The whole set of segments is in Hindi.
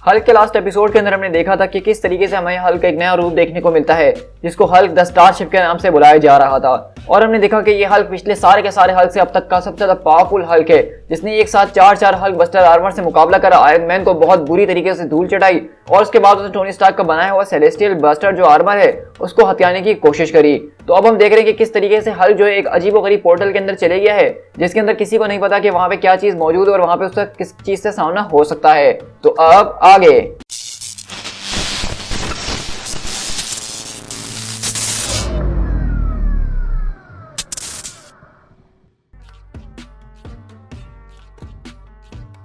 हल्क के लास्ट एपिसोड के अंदर हमने देखा था कि किस तरीके से हमें हल्क का एक नया रूप देखने को मिलता है जिसको हल्क द स्टारशिप के नाम से बुलाया जा रहा था। और हमने देखा कि ये हल्क पिछले सारे के सारे हल्क से अब तक का सबसे ज्यादा पावरफुल हल्क है, जिसने एक साथ चार हल्क बस्टर आर्मर से मुकाबला कर आयरन मैन को बहुत बुरी तरीके से धूल चटाई और उसके बाद उसने टोनी स्टार्क का बनाया हुआ सेलेस्टियल बस्टर जो आर्मर है उसको हथियाने की कोशिश करी। तो अब हम देख रहे हैं कि किस तरीके से हल्क जो है एक अजीबोगरीब पोर्टल के अंदर चले गया है जिसके अंदर किसी को नहीं पता कि वहां पे क्या चीज मौजूद है और वहां पे उसका किस चीज से सामना हो सकता है। तो अब आगे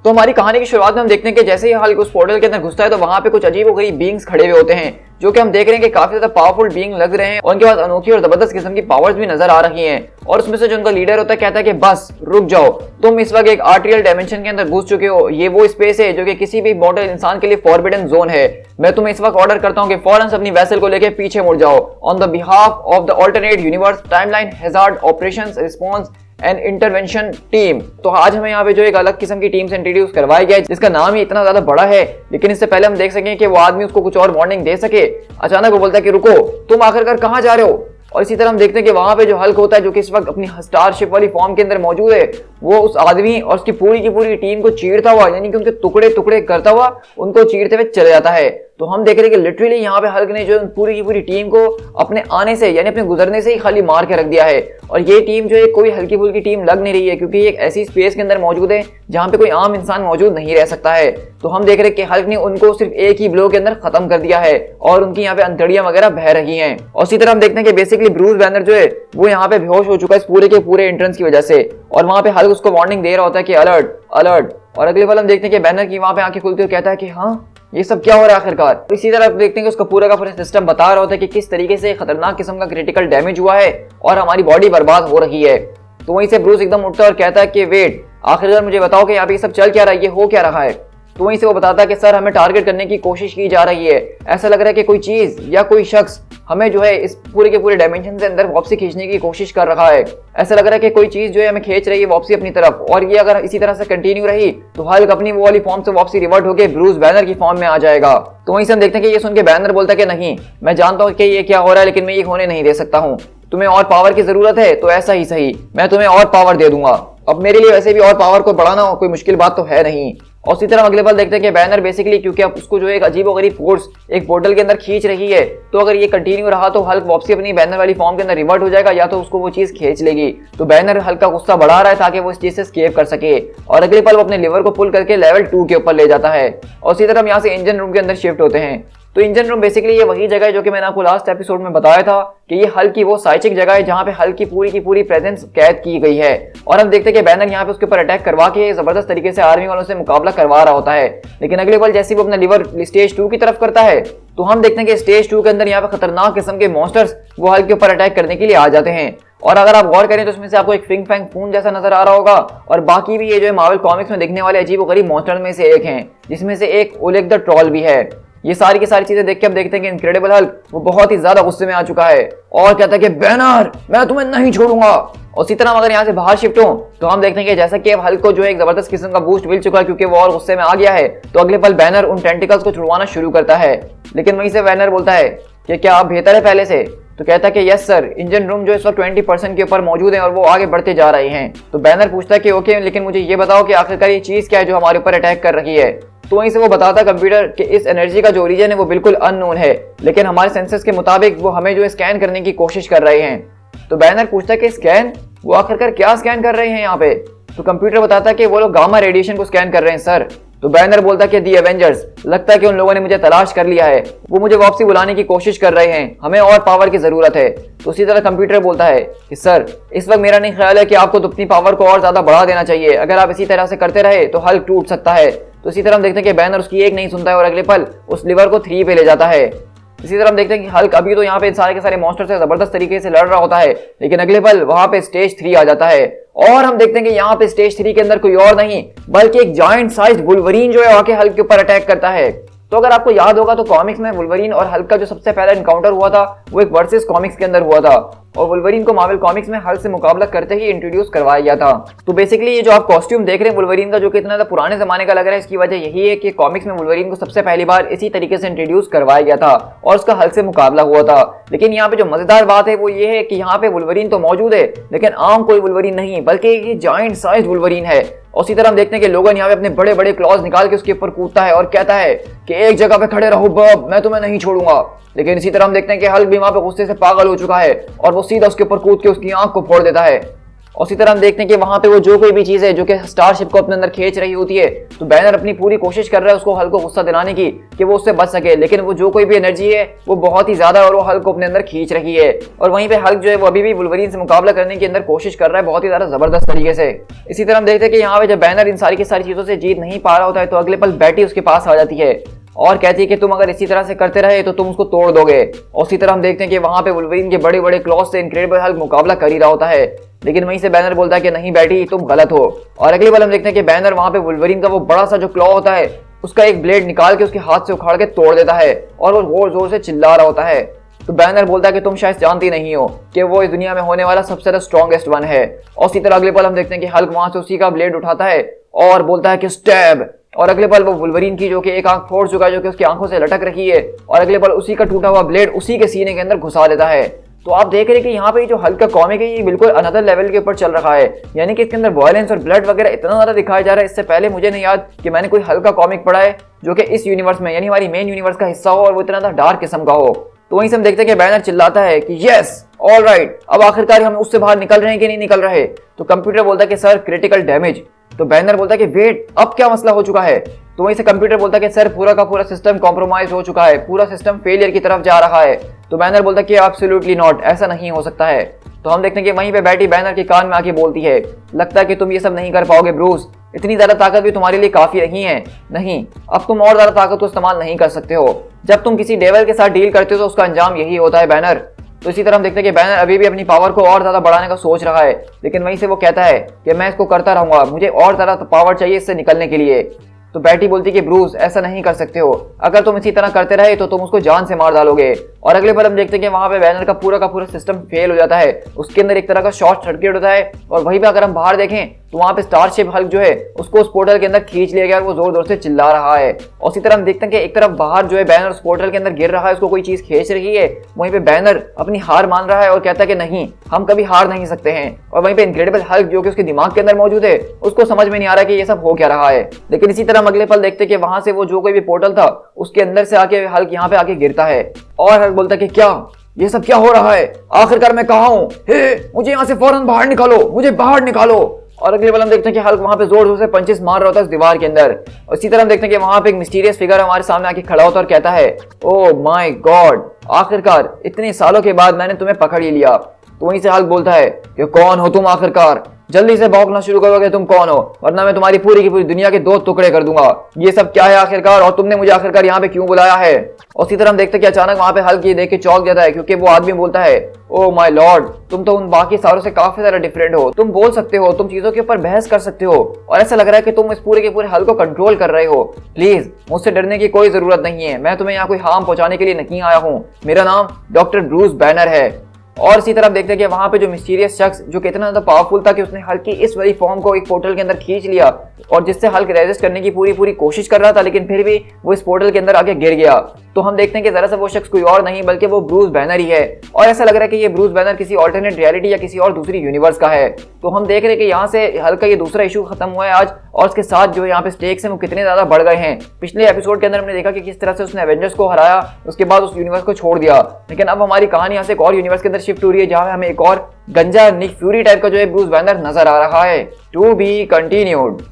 तो हमारी कहानी की शुरुआत में हम देखते हैं कि जैसे ही हल्क उस पोर्टल के अंदर घुसता है तो वहां पे कुछ अजीबोगरीब बीइंग्स खड़े हुए होते हैं जो कि हम देख रहे हैं कि काफी ज्यादा पावरफुल बीइंग लग रहे हैं और उनके पास अनोखी और जबरदस्त किस्म की पावर्स भी नजर आ रही हैं। और उसमें से जो उनका लीडर होता है कहता है कि बस रुक जाओ, तुम इस वक्त एक आर्टियल डायमेंशन के अंदर घुस चुके हो। ये वो स्पेस है जो कि किसी भी मॉडल इंसान के लिए फॉरबिडन जोन है। मैं तुम्हें इस वक्त ऑर्डर करता हूं कि फौरन से अपनी वेसल को लेकर पीछे मुड़ जाओ। On the behalf of the alternate universe timeline hazard operations response and intervention team. तो आज हमें यहाँ पे जो एक अलग किस्म की टीम से इंट्रोड्यूस करवाई गया है जिसका नाम ही इतना ज्यादा बड़ा है, लेकिन इससे पहले हम देख सकें कि वो आदमी उसको कुछ और वार्निंग दे सके। अचानक वो बोलता है कि रुको, तुम आखिरकार कहाँ जा रहे हो। और इसी तरह हम देखते हैं कि वहां पे जो हल्क होता है जो कि इस वक्त अपनी स्टारशिप वाली फॉर्म के अंदर मौजूद है वो उस आदमी और उसकी पूरी की पूरी टीम को चीरता हुआ, यानी कि उनके टुकड़े टुकड़े करता हुआ उनको चीरते हुए चले जाता है। तो हम देख रहे हैं कि लिटरली यहाँ पे हल्क ने जो पूरी की पूरी टीम को अपने आने से यानी अपने गुजरने से ही खाली मार के रख दिया है। और ये टीम जो है कोई हल्की फुल्की टीम लग नहीं रही है क्योंकि ये एक ऐसी स्पेस के अंदर मौजूद है जहाँ पे कोई आम इंसान मौजूद नहीं रह सकता है। तो हम देख रहे हैं कि हल्क ने उनको सिर्फ एक ही ब्लो के अंदर खत्म कर दिया है और उनकी यहाँ पे अंतड़ियां वगैरह बह रही हैं। और इसी तरह हम देखते हैं कि बेसिकली ब्रूस बैनर जो है वो यहाँ पे बेहोश हो चुका है इस पूरे के पूरे एंट्रेंस की वजह से। और वहां पे हल्क उसको वार्निंग दे रहा होता है कि अलर्ट अलर्ट। और अगले पल हम देखते हैं कि बैनर की वहां पे आंखें खुलती है और कहता है कि हाँ ये सब क्या हो रहा है आखिरकार। इसी तरह देखते हैं कि उसका पूरा का पूरा सिस्टम बता रहा होता है कि किस तरीके से खतरनाक किस्म का क्रिटिकल डैमेज हुआ है और हमारी बॉडी बर्बाद हो रही है। तो वहीं से ब्रूस एकदम उठता है और कहता है कि वेट, आखिरकार मुझे बताओ कि यहाँ पे सब चल क्या रहा है, ये हो क्या रहा है। तो वहीं से वो बताता है कि सर हमें टारगेट करने की कोशिश की जा रही है। ऐसा लग रहा है कि कोई चीज या कोई शख्स हमें जो है इस पूरे के पूरे डायमेंशन से अंदर वापसी खींचने की कोशिश कर रहा है। ऐसा लग रहा है कि कोई चीज जो है हमें खींच रही है वापसी अपनी तरफ। और ये अगर इसी तरह से कंटिन्यू रही तो हल्क अपनी वो वाली फॉर्म से वापसी रिवर्ट होकर ब्रूस बैनर की फॉर्म में आ जाएगा। तो वहीं से हम देखते हैं कि ये सुन के बैनर बोलता है कि नहीं, मैं जानता हूँ कि ये क्या हो रहा है लेकिन मैं ये होने नहीं दे सकता हूँ। तुम्हें और पावर की जरूरत है तो ऐसा ही सही, मैं तुम्हें और पावर दे दूंगा। अब मेरे लिए वैसे भी और पावर को बढ़ाना कोई मुश्किल बात तो है नहीं। और उसी तरह अगले पल देखते हैं कि बैनर बेसिकली क्योंकि अब उसको जो एक अजीबोगरीब फोर्स एक पोर्टल के अंदर खींच रही है, तो अगर ये कंटिन्यू रहा तो हल्क वापसी अपनी बैनर वाली फॉर्म के अंदर रिवर्ट हो जाएगा या तो उसको वो चीज खींच लेगी। तो बैनर हल्क का गुस्सा बढ़ा रहा है ताकि वो इस चीज से एस्केप कर सके और अगले पल वो अपने लिवर को पुल करके लेवल 2 के ऊपर ले जाता है। और इसी तरह हम यहाँ से इंजन रूम के अंदर शिफ्ट होते हैं। तो इंजन रूम बेसिकली ये वही जगह है जो कि मैंने आपको लास्ट एपिसोड में बताया था कि ये हल्क की वो साइचिक जगह है जहाँ पे हल्क की पूरी प्रेजेंस कैद की गई है। और हम देखते हैं कि बैनर यहाँ पे उसके ऊपर अटैक करवा के जबरदस्त तरीके से आर्मी वालों से मुकाबला करवा रहा होता है। लेकिन अगले पल जैसे वो अपना लिवर स्टेज 2 की तरफ करता है तो हम देखते हैं कि स्टेज 2 के अंदर यहाँ पे खतरनाक किस्म के मॉन्स्टर्स वो हल्क के ऊपर अटैक करने के लिए आ जाते हैं। और अगर आप गौर करें तो उसमें से आपको एक फिंग फैंग फून जैसा नजर आ रहा होगा और बाकी भी ये जो है मार्वल कॉमिक्स में दिखने वाले अजीबोगरीब मॉन्स्टर में से एक हैं, जिसमें से एक ओलेग द ट्रॉल भी है। ये सारी की सारी चीजें देख के हम देखते हैं कि इनक्रेडिबल हल्क वो बहुत ही ज्यादा गुस्से में आ चुका है और कहता है कि बैनर मैं तुम्हें नहीं छोड़ूंगा। और इसी तरह अगर यहाँ से बाहर शिफ्ट हो तो हम देखते हैं कि जैसा कि अब हल्क को जो है एक जबरदस्त किस्म का बूस्ट मिल चुका है क्योंकि वो और गुस्से में आ गया है, तो अगले पल बैनर उन टेंटिकल्स को छुड़वाना शुरू करता है। लेकिन वहीं से बैनर बोलता है कि क्या आप बेहतर है पहले से। तो कहता है कि यस सर, इंजन रूम जो इस वक्त 20% के ऊपर मौजूद है और वो आगे बढ़ते जा रहे हैं। तो बैनर पूछता है कि ओके, लेकिन मुझे ये बताओ कि आखिरकार ये चीज क्या है जो हमारे ऊपर अटैक कर रही है। तो वहीं से वो बताता कंप्यूटर कि इस एनर्जी का जो ओरिजिन है वो बिल्कुल अननोन है, लेकिन हमारे सेंसस के मुताबिक वो हमें जो स्कैन करने की कोशिश कर रहे हैं। तो बैनर पूछता है कि स्कैन, वो आखिरकार क्या स्कैन कर रहे हैं यहाँ पे। तो कंप्यूटर बताता है कि वो लोग गामा रेडिएशन को स्कैन कर रहे हैं सर। तो बैनर बोलता है कि दी एवेंजर्स, लगता है कि उन लोगों ने मुझे तलाश कर लिया है, वो मुझे वापसी बुलाने की कोशिश कर रहे हैं, हमें और पावर की जरूरत है। तो उसी तरह कंप्यूटर बोलता है कि सर इस वक्त मेरा नहीं ख्याल है कि आपको अपनी पावर को और ज्यादा बढ़ा देना चाहिए, अगर आप इसी तरह से करते रहे तो हल्क टूट सकता है। तो इसी तरह हम देखते हैं कि बैनर उसकी एक नहीं सुनता है और अगले पल उस लिवर को 3 पे ले जाता है। इसी तरह हम देखते हैं कि हल्क अभी तो यहाँ पे सारे के सारे मॉन्स्टर से जबरदस्त तरीके से लड़ रहा होता है, लेकिन अगले पल वहां पे स्टेज 3 आ जाता है और हम देखते हैं कि यहाँ पे स्टेज 3 के अंदर कोई और नहीं बल्कि एक जायंट साइज्ड वुल्वरीन जो है आके हल्क के ऊपर अटैक करता है। तो अगर आपको याद होगा तो कॉमिक्स में वुल्वरीन और हल्क का जो सबसे पहला एनकाउंटर हुआ था वो एक वर्सेस कॉमिक्स के अंदर हुआ था और वुल्वरीन को मार्वल कॉमिक्स में हल्क से मुकाबला करते ही इंट्रोड्यूस करवाया गया था। तो बेसिकली ये जो आप कॉस्ट्यूम देख रहे हैं वुल्वरीन का, जो कि इतना पुराने जमाने का लग रहा है, इसकी वजह यही है कि कॉमिक्स में वुल्वरीन को सबसे पहली बार इसी तरीके से इंट्रोड्यूस करवाया गया था और उसका हल्क से मुकाबला हुआ था। लेकिन यहाँ पे जो मजेदार बात है वो ये है कि यहाँ पे वुल्वरीन तो मौजूद है लेकिन आम कोई वुल्वरीन नहीं, बल्कि एक जायंट साइज वुल्वरीन है। और इसी तरह हम देखते हैं कि लोगन यहाँ पे अपने बड़े बड़े क्लॉज निकाल के उसके ऊपर कूदता है और कहता है कि एक जगह पे खड़े रहो बब, मैं तुम्हें नहीं छोड़ूंगा। लेकिन इसी तरह हम देखते हैं कि हल्क भी वहां पे गुस्से से पागल हो चुका है और वो सीधा उसके ऊपर कूद के उसकी आंख को फोड़ देता है। और इसी तरह हम देखते हैं कि वहां पे वो जो कोई भी चीज है जो कि स्टारशिप को अपने अंदर खींच रही होती है, तो बैनर अपनी पूरी कोशिश कर रहा है उसको हल्क को गुस्सा दिलाने की कि वो उससे बच सके, लेकिन वो जो कोई भी एनर्जी है वो बहुत ही ज्यादा और वो हल्क को अपने अंदर खींच रही है। और वहीं पे हल्क जो है वो अभी भी वुल्वरीन से मुकाबला करने के अंदर कोशिश कर रहा है बहुत ही ज्यादा जबरदस्त तरीके से। इसी तरह हम देखते हैं कि यहाँ पे जब बैनर इन सारी की सारी चीजों से जीत नहीं पा रहा होता है तो अगले पल बैटी उसके पास आ जाती है और कहती है कि तुम अगर इसी तरह से करते रहे तो तुम उसको तोड़ दोगे। और उसी तरह हम देखते हैं कि वहां पे वुल्वरीन के बड़े बड़े क्लॉज से इनक्रेडिबल हल्क मुकाबला कर ही रहा होता है, लेकिन वहीं से बैनर बोलता है कि नहीं बैटी तुम गलत हो। और अगली बार हम देखते हैं कि बैनर वहां पे वुल्वरीन का वो बड़ा सा जो क्लॉ होता है उसका एक ब्लेड निकाल के उसके हाथ से उखाड़ के तोड़ देता है और वो जोर जोर से चिल्ला रहा होता है। तो बैनर बोलता है कि तुम शायद जानती नहीं हो कि वो इस दुनिया में होने वाला सबसे ज्यादा स्ट्रॉन्गेस्ट वन है। और इसी तरह अगले पल हम देखते हैं कि हल्क वहां से उसी का ब्लेड उठाता है और बोलता है कि स्टैब। और अगले पल वो वुल्वरीन की जो कि एक आंख फोड़ चुका है, जो कि उसकी आंखों से लटक रही है, और अगले पल उसी का टूटा हुआ ब्लेड उसी के सीने के अंदर घुसा देता है। तो आप देख रहे हैं कि यहाँ पे जो हल्क का कॉमिक है ये बिल्कुल अनदर लेवल के ऊपर चल रहा है, यानी कि इसके अंदर वायलेंस और ब्लड वगैरह इतना ज्यादा दिखाया जा रहा है। इससे पहले मुझे नहीं याद कि मैंने कोई हल्क का कॉमिक पढ़ा है जो कि इस यूनिवर्स में यानी हमारी मेन यूनिवर्स का हिस्सा हो और वो इतना ज्यादा डार्क किस्म का हो। तो वहीं से हम देखते हैं कि बैनर चिल्लाता है कि यस ऑल राइट, अब आखिरकार हम उससे बाहर निकल रहे हैं कि नहीं निकल रहे। तो कंप्यूटर बोलता है कि सर क्रिटिकल डैमेज। तो बैनर बोलता है कि वेट अब क्या मसला हो चुका है। तो वहीं से कंप्यूटर बोलता है कि सर पूरा का पूरा सिस्टम कॉम्प्रोमाइज हो चुका है, पूरा सिस्टम फेलियर की तरफ जा रहा है। तो बैनर बोलता है कि एब्सोल्युटली नॉट, ऐसा नहीं हो सकता है। तो हम देखते हैं कि वहीं पे बैठी बैनर के कान में आके बोलती है, लगता है कि तुम ये सब नहीं कर पाओगे ब्रूस, इतनी ज्यादा ताकत भी तुम्हारे लिए काफी नहीं है। नहीं, अब तुम और ज्यादा ताकत को इस्तेमाल नहीं कर सकते हो। जब तुम किसी डेविल के साथ डील करते हो तो उसका अंजाम यही होता है बैनर। तो इसी तरह हम देखते हैं कि बैनर अभी भी अपनी पावर को और ज्यादा बढ़ाने का सोच रहा है, लेकिन वहीं से वो कहता है कि मैं इसको करता रहूंगा, मुझे और ज्यादा पावर चाहिए इससे निकलने के लिए। तो बैटी बोलती कि ब्रूस ऐसा नहीं कर सकते हो, अगर तुम इसी तरह करते रहे तो तुम उसको जान से मार डालोगे। और अगले बार हम देखते हैं कि वहां पे बैनर का पूरा सिस्टम फेल हो जाता है, उसके अंदर एक तरह का शॉर्ट सर्किट होता है। और वहीं पे अगर हम बाहर देखें तो वहां पे स्टारशिप हल्क जो है उसको उस पोर्टल के अंदर खींच लिया गया और वो जोर जोर से चिल्ला रहा है। और इसी तरह हम देखते हैं कि एक तरफ बाहर जो है बैनर उस पोर्टल के अंदर गिर रहा है, उसको कोई चीज खींच रही है, वहीं पे बैनर अपनी हार मान रहा है और कहता है कि नहीं हम कभी हार नहीं सकते हैं। और वहीं पे इनक्रेडिबल हल्क जो कि उसके दिमाग के अंदर मौजूद है उसको समझ में नहीं आ रहा कि ये सब हो क्या रहा है। लेकिन इसी तरह हम अगले पल देखते हैं कि वहां से वो जो कोई भी पोर्टल था उसके अंदर से आके हल्क यहाँ पे आके गिरता है और हल्क बोलता है कि क्या ये सब क्या हो रहा है, आखिरकार मैं कहाँ हूँ, हे मुझे यहाँ से फौरन बाहर निकालो, मुझे बाहर निकालो। और अगले पल हम देखते हैं कि हल्क वहां पे जोर जोर से पंचेस मार रहा होता है उस दीवार के अंदर। और इसी तरह हम देखते हैं कि वहां पे एक मिस्टीरियस फिगर हमारे सामने आके खड़ा होता है और कहता है ओह माय गॉड, आखिरकार इतने सालों के बाद मैंने तुम्हें पकड़ ही लिया। तो वहीं से हल्क बोलता है कि कौन हो तुम, आखिरकार जल्दी से भौंकना शुरू करोगे तुम कौन हो, वरना मैं तुम्हारी पूरी की पूरी दुनिया के 2 टुकड़े कर दूंगा। ये सब क्या है आखिरकार, और तुमने मुझे आखिरकार यहाँ पे क्यों बुलाया है। और इसी तरह हम देखते हैं कि अचानक वहां पे हल्क ये देख के चौंक जाता है, क्योंकि वो आदमी बोलता है ओ माय लॉर्ड, तुम तो उन बाकी सारों से काफी ज्यादा डिफरेंट हो, तुम बोल सकते हो, तुम चीजों के ऊपर बहस कर सकते हो, और ऐसा लग रहा है कि तुम इस पूरे के पूरे हल्क को कंट्रोल कर रहे हो। प्लीज मुझसे डरने की कोई जरूरत नहीं है, मैं तुम्हें यहाँ कोई हार्म पहुंचाने के लिए नहीं आया हूँ, मेरा नाम डॉक्टर ब्रूस बैनर है। और इसी तरह देखते हैं कि वहां पे जो मिस्टीरियस शख्स जो कितना ज्यादा पावरफुल था कि उसने हल्क की इस वाली फॉर्म को एक पोर्टल के अंदर खींच लिया, और जिससे हल्क रेजिस्ट करने की पूरी कोशिश कर रहा था, लेकिन फिर भी वो इस पोर्टल के अंदर आके गिर गया। तो हम देखते हैं कि जरा सा वो शख्स कोई और नहीं बल्कि वो ब्रूस बैनर ही है, और ऐसा लग रहा है कि ये ब्रूस बैनर किसी ऑल्टरनेट रियलिटी या किसी और दूसरी यूनिवर्स का है। तो हम देख रहे हैं कि यहाँ से हल्क का ये दूसरा इशू खत्म हुआ है आज, और उसके साथ जो यहाँ पे स्टेक्स हैं वो कितने ज्यादा बढ़ गए हैं। पिछले एपिसोड के अंदर हमने देखा कि किस तरह से उसने एवेंजर्स को हराया, उसके बाद उस यूनिवर्स को छोड़ दिया, लेकिन अब हमारी कहानी यहाँ से एक और यूनिवर्स के अंदर शिफ्ट हो रही है, जहाँ हमें एक और गंजा निक फ्यूरी टाइप का जो है ब्रूस बैनर नजर आ रहा है। To be continued.